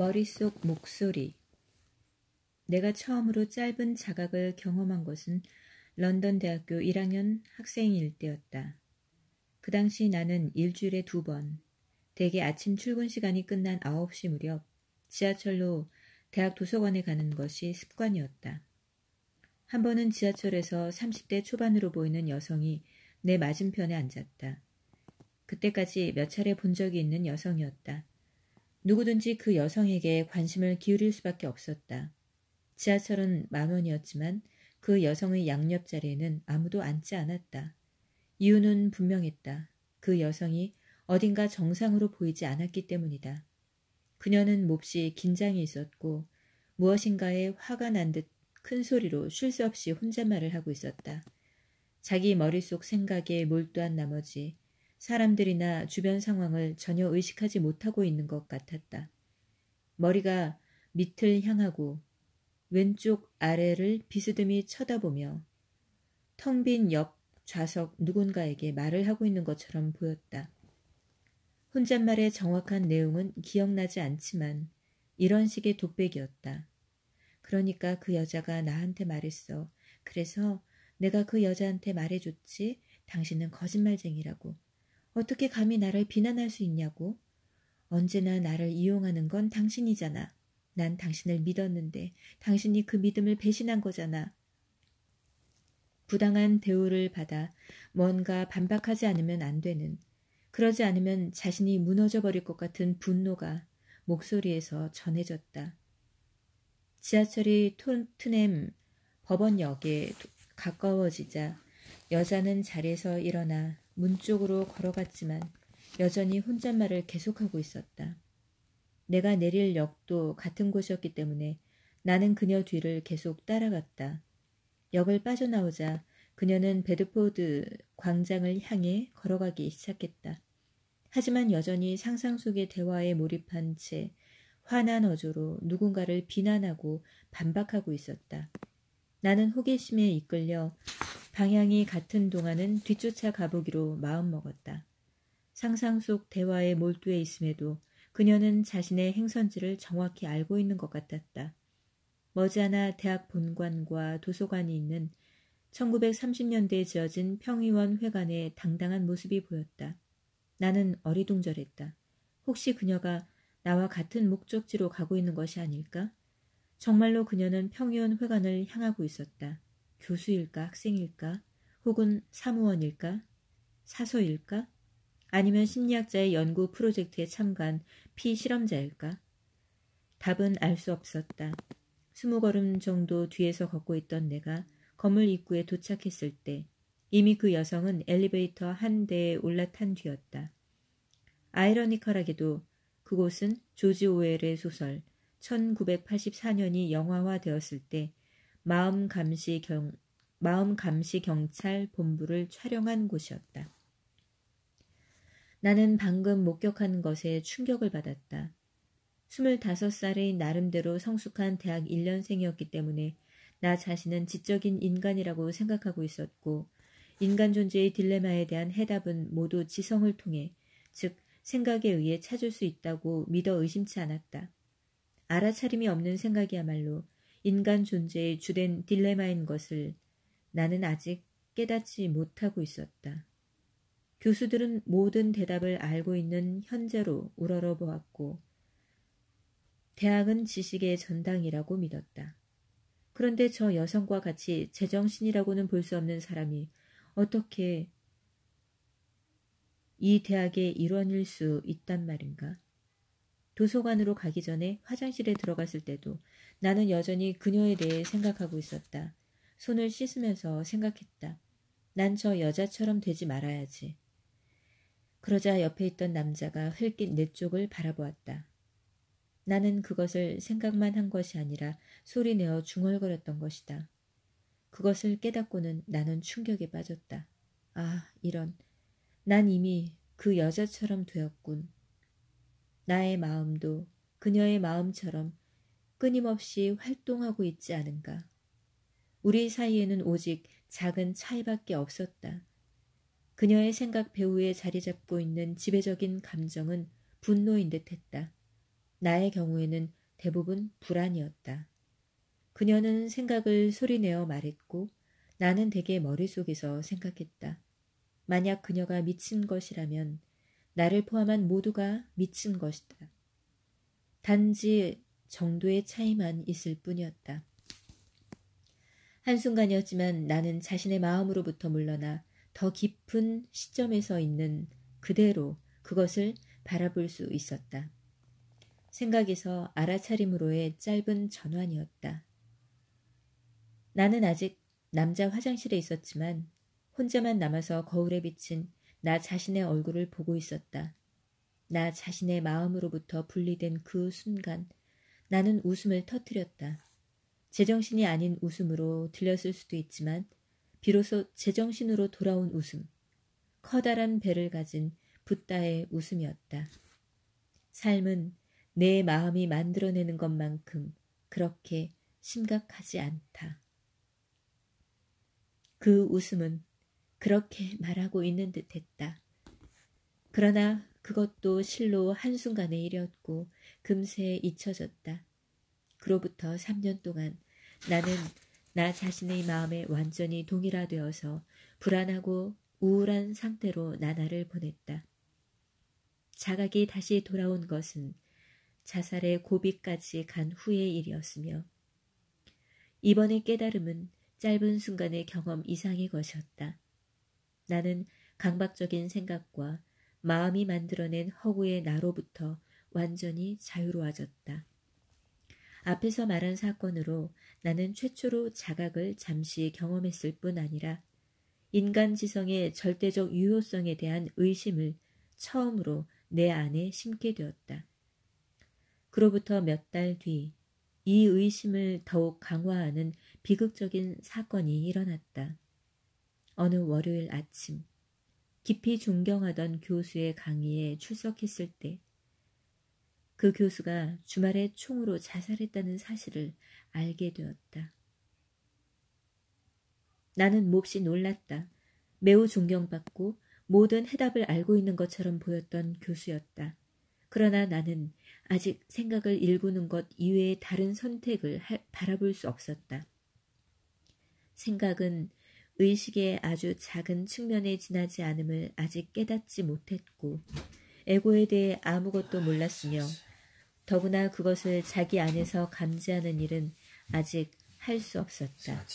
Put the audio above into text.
머릿속 목소리. 내가 처음으로 짧은 자각을 경험한 것은 런던 대학교 1학년 학생일 때였다. 그 당시 나는 일주일에 2번, 대개 아침 출근 시간이 끝난 9시 무렵 지하철로 대학 도서관에 가는 것이 습관이었다. 한 번은 지하철에서 30대 초반으로 보이는 여성이 내 맞은편에 앉았다. 그때까지 몇 차례 본 적이 있는 여성이었다. 누구든지 그 여성에게 관심을 기울일 수밖에 없었다. 지하철은 10,000원이었지만 그 여성의 양옆 자리에는 아무도 앉지 않았다. 이유는 분명했다. 그 여성이 어딘가 정상으로 보이지 않았기 때문이다. 그녀는 몹시 긴장이 있었고 무엇인가에 화가 난 듯 큰 소리로 쉴 새 없이 혼잣말을 하고 있었다. 자기 머릿속 생각에 몰두한 나머지 사람들이나 주변 상황을 전혀 의식하지 못하고 있는 것 같았다. 머리가 밑을 향하고 왼쪽 아래를 비스듬히 쳐다보며 텅 빈 옆 좌석 누군가에게 말을 하고 있는 것처럼 보였다. 혼잣말의 정확한 내용은 기억나지 않지만 이런 식의 독백이었다. 그러니까 그 여자가 나한테 말했어. 그래서 내가 그 여자한테 말해줬지. 당신은 거짓말쟁이라고. 어떻게 감히 나를 비난할 수 있냐고. 언제나 나를 이용하는 건 당신이잖아. 난 당신을 믿었는데 당신이 그 믿음을 배신한 거잖아. 부당한 대우를 받아 뭔가 반박하지 않으면 안 되는, 그러지 않으면 자신이 무너져버릴 것 같은 분노가 목소리에서 전해졌다. 지하철이 토트넘 법원역에 가까워지자 여자는 자리에서 일어나 문 쪽으로 걸어갔지만 여전히 혼잣말을 계속하고 있었다. 내가 내릴 역도 같은 곳이었기 때문에 나는 그녀 뒤를 계속 따라갔다. 역을 빠져나오자 그녀는 베드포드 광장을 향해 걸어가기 시작했다. 하지만 여전히 상상 속의 대화에 몰입한 채 화난 어조로 누군가를 비난하고 반박하고 있었다. 나는 호기심에 이끌려 방향이 같은 동안은 뒤쫓아 가보기로 마음먹었다. 상상 속 대화에 몰두해 있음에도 그녀는 자신의 행선지를 정확히 알고 있는 것 같았다. 머지않아 대학 본관과 도서관이 있는 1930년대에 지어진 평의원 회관의 당당한 모습이 보였다. 나는 어리둥절했다. 혹시 그녀가 나와 같은 목적지로 가고 있는 것이 아닐까? 정말로 그녀는 평의원 회관을 향하고 있었다. 교수일까? 학생일까? 혹은 사무원일까? 사서일까? 아니면 심리학자의 연구 프로젝트에 참가한 피실험자일까? 답은 알 수 없었다. 20걸음 정도 뒤에서 걷고 있던 내가 건물 입구에 도착했을 때 이미 그 여성은 엘리베이터 한 대에 올라탄 뒤였다. 아이러니컬하게도 그곳은 조지 오웰의 소설 1984년이 영화화되었을 때 마음감시 경찰 본부를 촬영한 곳이었다. 나는 방금 목격한 것에 충격을 받았다. 25살의 나름대로 성숙한 대학 1년생이었기 때문에 나 자신은 지적인 인간이라고 생각하고 있었고, 인간 존재의 딜레마에 대한 해답은 모두 지성을 통해, 즉 생각에 의해 찾을 수 있다고 믿어 의심치 않았다. 알아차림이 없는 생각이야말로 인간 존재의 주된 딜레마인 것을 나는 아직 깨닫지 못하고 있었다. 교수들은 모든 대답을 알고 있는 현재로 우러러보았고 대학은 지식의 전당이라고 믿었다. 그런데 저 여성과 같이 제정신이라고는 볼 수 없는 사람이 어떻게 이 대학의 일원일 수 있단 말인가? 도서관으로 가기 전에 화장실에 들어갔을 때도 나는 여전히 그녀에 대해 생각하고 있었다. 손을 씻으면서 생각했다. 난 저 여자처럼 되지 말아야지. 그러자 옆에 있던 남자가 흘낏 내 쪽을 바라보았다. 나는 그것을 생각만 한 것이 아니라 소리내어 중얼거렸던 것이다. 그것을 깨닫고는 나는 충격에 빠졌다. 아, 이런. 난 이미 그 여자처럼 되었군. 나의 마음도 그녀의 마음처럼 끊임없이 활동하고 있지 않은가. 우리 사이에는 오직 작은 차이밖에 없었다. 그녀의 생각 배후에 자리 잡고 있는 지배적인 감정은 분노인 듯 했다. 나의 경우에는 대부분 불안이었다. 그녀는 생각을 소리내어 말했고 나는 대개 머릿속에서 생각했다. 만약 그녀가 미친 것이라면 나를 포함한 모두가 미친 것이다. 단지 정도의 차이만 있을 뿐이었다. 한순간이었지만 나는 자신의 마음으로부터 물러나 더 깊은 시점에서 있는 그대로 그것을 바라볼 수 있었다. 생각에서 알아차림으로의 짧은 전환이었다. 나는 아직 남자 화장실에 있었지만 혼자만 남아서 거울에 비친 나 자신의 얼굴을 보고 있었다. 나 자신의 마음으로부터 분리된 그 순간 나는 웃음을 터뜨렸다. 제정신이 아닌 웃음으로 들렸을 수도 있지만 비로소 제정신으로 돌아온 웃음, 커다란 배를 가진 붓다의 웃음이었다. 삶은 내 마음이 만들어내는 것만큼 그렇게 심각하지 않다. 그 웃음은 그렇게 말하고 있는 듯 했다. 그러나 그것도 실로 한순간의 일이었고 금세 잊혀졌다. 그로부터 3년 동안 나는 나 자신의 마음에 완전히 동일화되어서 불안하고 우울한 상태로 나날을 보냈다. 자각이 다시 돌아온 것은 자살의 고비까지 간 후의 일이었으며 이번의 깨달음은 짧은 순간의 경험 이상의 것이었다. 나는 강박적인 생각과 마음이 만들어낸 허구의 나로부터 완전히 자유로워졌다. 앞에서 말한 사건으로 나는 최초로 자각을 잠시 경험했을 뿐 아니라 인간 지성의 절대적 유효성에 대한 의심을 처음으로 내 안에 심게 되었다. 그로부터 몇 달 뒤 이 의심을 더욱 강화하는 비극적인 사건이 일어났다. 어느 월요일 아침 깊이 존경하던 교수의 강의에 출석했을 때 그 교수가 주말에 총으로 자살했다는 사실을 알게 되었다. 나는 몹시 놀랐다. 매우 존경받고 모든 해답을 알고 있는 것처럼 보였던 교수였다. 그러나 나는 아직 생각을 일구는 것 이외의 다른 선택을 바라볼 수 없었다. 생각은 의식의 아주 작은 측면에 지나지 않음을 아직 깨닫지 못했고 에고에 대해 아무것도 몰랐으며 더구나 그것을 자기 안에서 감지하는 일은 아직 할 수 없었다.